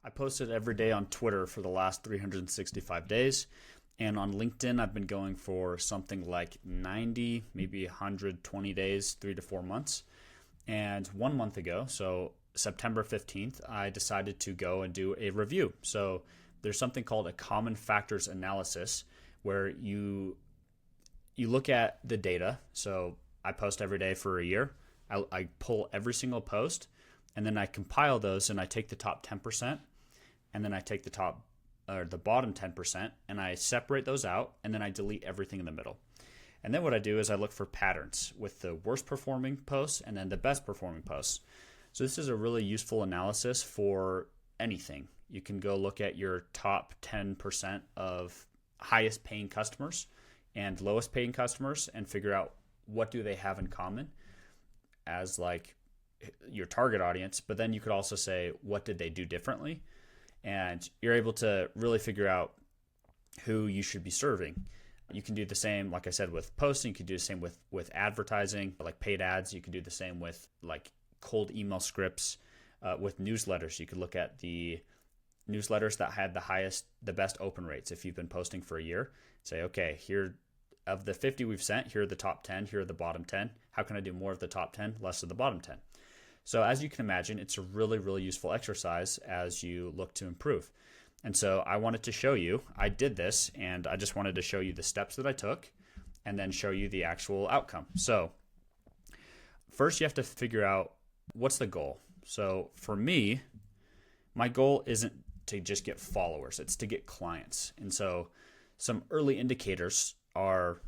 I posted every day on Twitter for the last 365 days. And on LinkedIn, I've been going for something like 90, maybe 120 days, 3 to 4 months. And 1 month ago, so September 15th, I decided to go and do a review. So there's something called a common factors analysis where you look at the data. So I post every day for a year. I pull every single post and then I compile those and I take the top 10% and then I take the bottom 10% and I separate those out and then I delete everything in the middle. And then what I do is I look for patterns with the worst performing posts and then the best performing posts. So this is a really useful analysis for anything. You can go look at your top 10% of highest paying customers and lowest paying customers and figure out what do they have in common as like your target audience. But then you could also say, what did they do differently? And you're able to really figure out who you should be serving. You can do the same, like I said, with posting. You can do the same with advertising, like paid ads. You can do the same with like cold email scripts, with newsletters. You could look at the newsletters that had the best open rates. If you've been posting for a year, say, okay, here of the 50 we've sent, here are the top 10, here are the bottom 10. How can I do more of the top 10, less of the bottom 10? So as you can imagine, it's a really, really useful exercise as you look to improve. And so I wanted to show you, I did this, and I just wanted to show you the steps that I took and then show you the actual outcome. So first you have to figure out what's the goal. So for me, my goal isn't to just get followers, it's to get clients. And so some early indicators are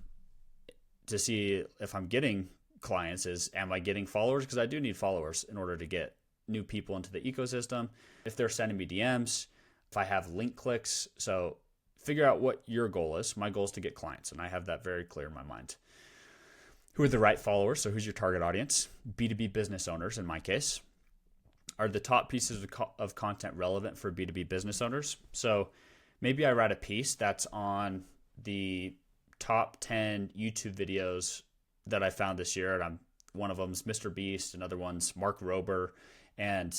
to see if I'm getting clients is, am I getting followers? Because I do need followers in order to get new people into the ecosystem. If they're sending me DMs, if I have link clicks. So figure out what your goal is. My goal is to get clients, and I have that very clear in my mind. Who are the right followers? So who's your target audience? B2B business owners, in my case. Are the top pieces of content relevant for B2B business owners? So maybe I write a piece that's on the top 10 YouTube videos that I found this year. And one of them is Mr. Beast, another one's Mark Rober. And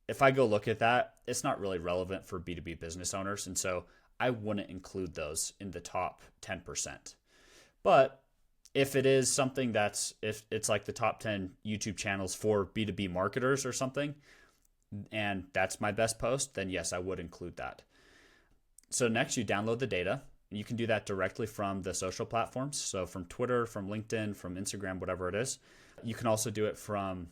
if I go look at that, it's not really relevant for B2B business owners. And so I wouldn't include those in the top 10%. But if it is something if it's like the top 10 YouTube channels for B2B marketers or something, and that's my best post, then yes, I would include that. So next you download the data. You can do that directly from the social platforms. So from Twitter, from LinkedIn, from Instagram, whatever it is. You can also do it from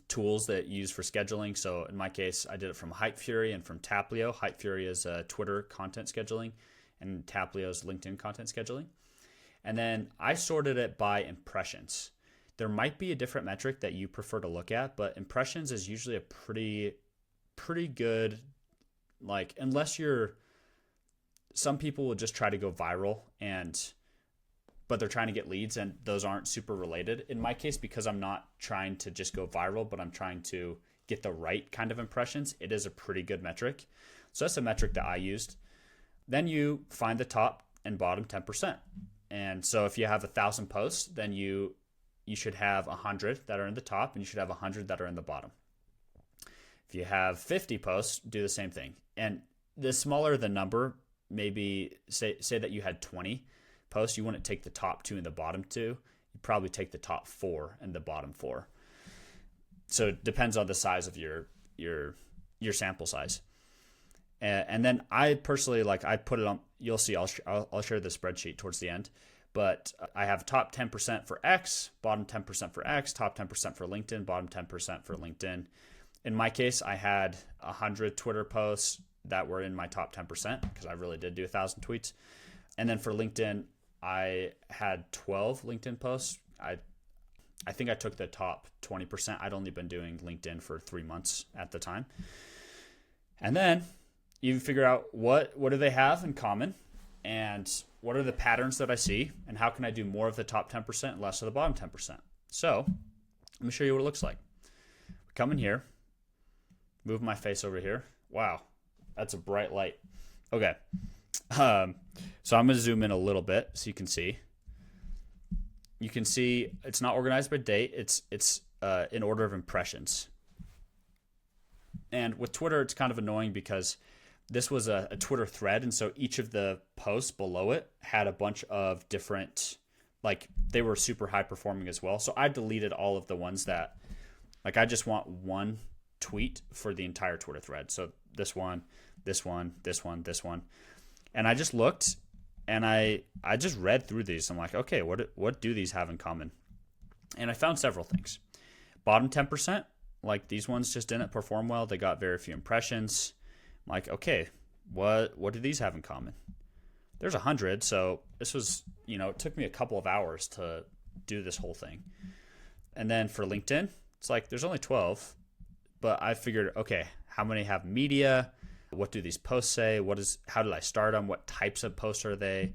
tools that you use for scheduling. So in my case, I did it from Hypefury and from Taplio. Hypefury is Twitter content scheduling and Taplio is LinkedIn content scheduling. And then I sorted it by impressions. There might be a different metric that you prefer to look at, but impressions is usually a pretty good, like, unless some people will just try to go viral but they're trying to get leads and those aren't super related. In my case, because I'm not trying to just go viral, but I'm trying to get the right kind of impressions, it is a pretty good metric. So that's a metric that I used. Then you find the top and bottom 10%. And so if you have 1,000 posts, then you should have 100 that are in the top and you should have 100 that are in the bottom. If you have 50 posts, do the same thing. And the smaller the number, maybe say that you had 20 posts, you wouldn't take the top 2 and the bottom 2. You'd probably take the top 4 and the bottom 4. So it depends on the size of your sample size. And then I personally, like, I put it on, you'll see, I'll share the spreadsheet towards the end, but I have top 10% for X, bottom 10% for X, top 10% for LinkedIn, bottom 10% for LinkedIn. In my case, I had 100 Twitter posts that were in my top 10% because I really did do 1,000 tweets. And then for LinkedIn, I had 12 LinkedIn posts. I think I took the top 20%. I'd only been doing LinkedIn for 3 months at the time. And then you figure out what do they have in common and what are the patterns that I see and how can I do more of the top 10% and less of the bottom 10%. So let me show you what it looks like. Come in here, move my face over here. Wow, that's a bright light. Okay. So I'm going to zoom in a little bit so you can see. You can see it's not organized by date. It's in order of impressions. And with Twitter, it's kind of annoying because this was a Twitter thread. And so each of the posts below it had a bunch of different, like they were super high performing as well. So I deleted all of the ones that, like I just want one tweet for the entire Twitter thread. So this one, this one, this one, this one. And I just looked and I just read through these. I'm like, okay, what do these have in common? And I found several things. Bottom 10%, like these ones just didn't perform well. They got very few impressions. I'm like, okay, what do these have in common? There's 100. So this was, it took me a couple of hours to do this whole thing. And then for LinkedIn, it's like there's only 12, but I figured, okay, how many have media? What do these posts say? How did I start them? What types of posts are they?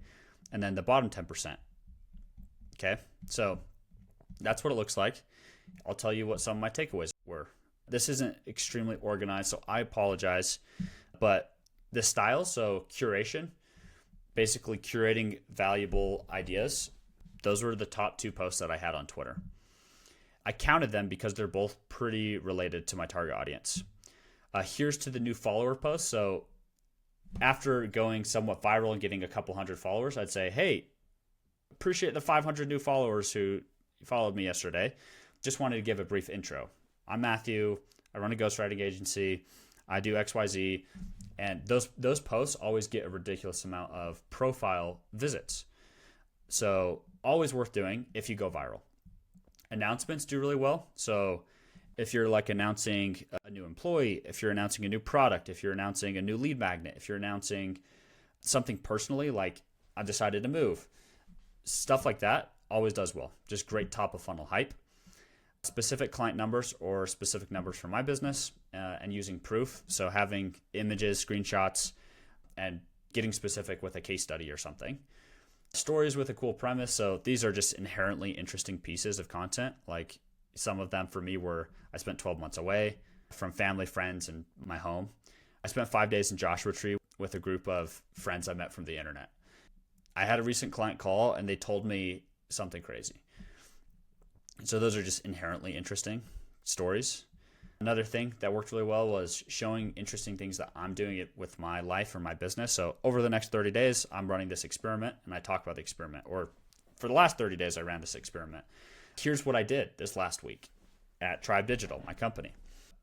And then the bottom 10%. Okay. So that's what it looks like. I'll tell you what some of my takeaways were. This isn't extremely organized, so I apologize. But the style, so curation, basically curating valuable ideas, those were the top 2 posts that I had on Twitter. I counted them because they're both pretty related to my target audience. Here's to the new follower post. So after going somewhat viral and getting a couple hundred followers, I'd say, hey, appreciate the 500 new followers who followed me yesterday. Just wanted to give a brief intro. I'm Matthew. I run a ghostwriting agency. I do XYZ. And those posts always get a ridiculous amount of profile visits. So always worth doing if you go viral. Announcements do really well. So if you're like announcing a new employee, if you're announcing a new product, if you're announcing a new lead magnet, if you're announcing something personally, like I've decided to move, stuff like that always does well. Just great top of funnel hype. Specific client numbers or specific numbers for my business and using proof. So having images, screenshots, and getting specific with a case study or something. Stories with a cool premise. So these are just inherently interesting pieces of content. Like some of them for me were, I spent 12 months away from family, friends, and my home. I spent 5 days in Joshua Tree with a group of friends I met from the internet. I had a recent client call and they told me something crazy. So those are just inherently interesting stories. Another thing that worked really well was showing interesting things that I'm doing it with my life or my business. So over the next 30 days, I'm running this experiment and I talk about the experiment. Or for the last 30 days, I ran this experiment. Here's what I did this last week at Tribe Digital, my company.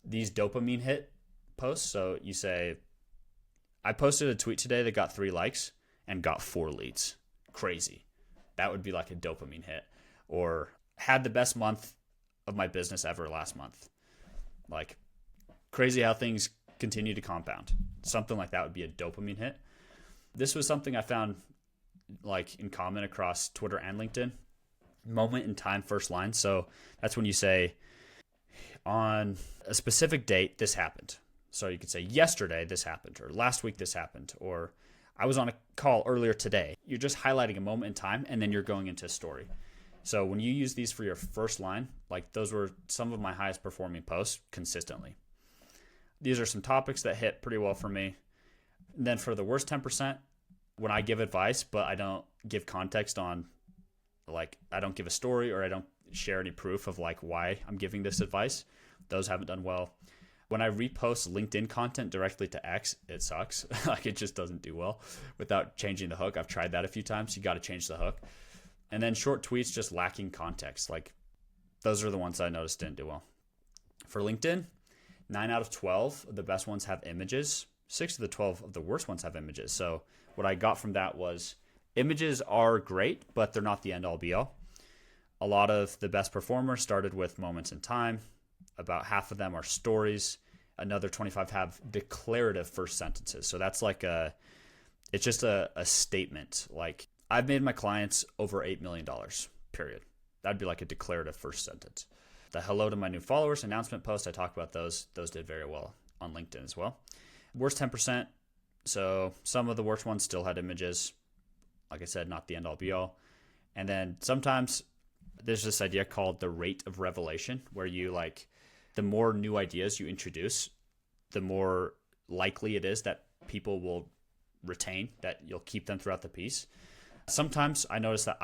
These dopamine hit posts. So you say, I posted a tweet today that got 3 likes and got 4 leads. Crazy. That would be like a dopamine hit. Or had the best month of my business ever last month. Like crazy how things continue to compound. Something like that would be a dopamine hit. This was something I found like in common across Twitter and LinkedIn. Moment in time, first line. So that's when you say on a specific date, this happened. So you could say yesterday, this happened, or last week, this happened, or I was on a call earlier today. You're just highlighting a moment in time and then you're going into a story. So when you use these for your first line, like those were some of my highest performing posts consistently. These are some topics that hit pretty well for me. And then for the worst 10%, when I give advice, but I don't give context on, like I don't give a story or I don't share any proof of like why I'm giving this advice, those haven't done well. When I repost LinkedIn content directly to X, it sucks. Like it just doesn't do well without changing the hook. I've tried that a few times. You got to change the hook. And then short tweets just lacking context. Like those are the ones I noticed didn't do well. For LinkedIn, 9 out of 12 of the best ones have images. 6 of the 12 of the worst ones have images. So what I got from that was images are great, but they're not the end all be all. A lot of the best performers started with moments in time. About half of them are stories. Another 25 have declarative first sentences. So that's like it's just a statement. Like I've made my clients over $8 million, period. That'd be like a declarative first sentence. The hello to my new followers announcement post, I talked about those. Those did very well on LinkedIn as well. Worst 10%. So some of the worst ones still had images. Like I said, not the end all be all. And then sometimes there's this idea called the rate of revelation, where you like, the more new ideas you introduce, the more likely it is that people will retain, that you'll keep them throughout the piece. Sometimes I notice that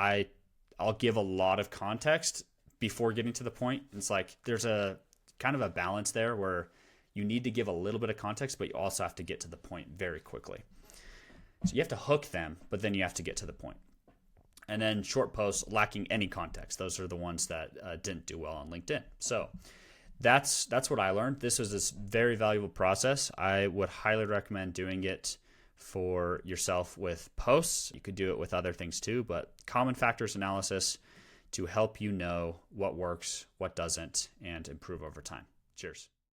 I'll give a lot of context before getting to the point. It's like there's a kind of a balance there where you need to give a little bit of context, but you also have to get to the point very quickly. So you have to hook them, but then you have to get to the point. And then short posts lacking any context. Those are the ones that didn't do well on LinkedIn. So that's what I learned. This was this very valuable process. I would highly recommend doing it for yourself with posts. You could do it with other things too, but common factors analysis to help you know what works, what doesn't, and improve over time. Cheers.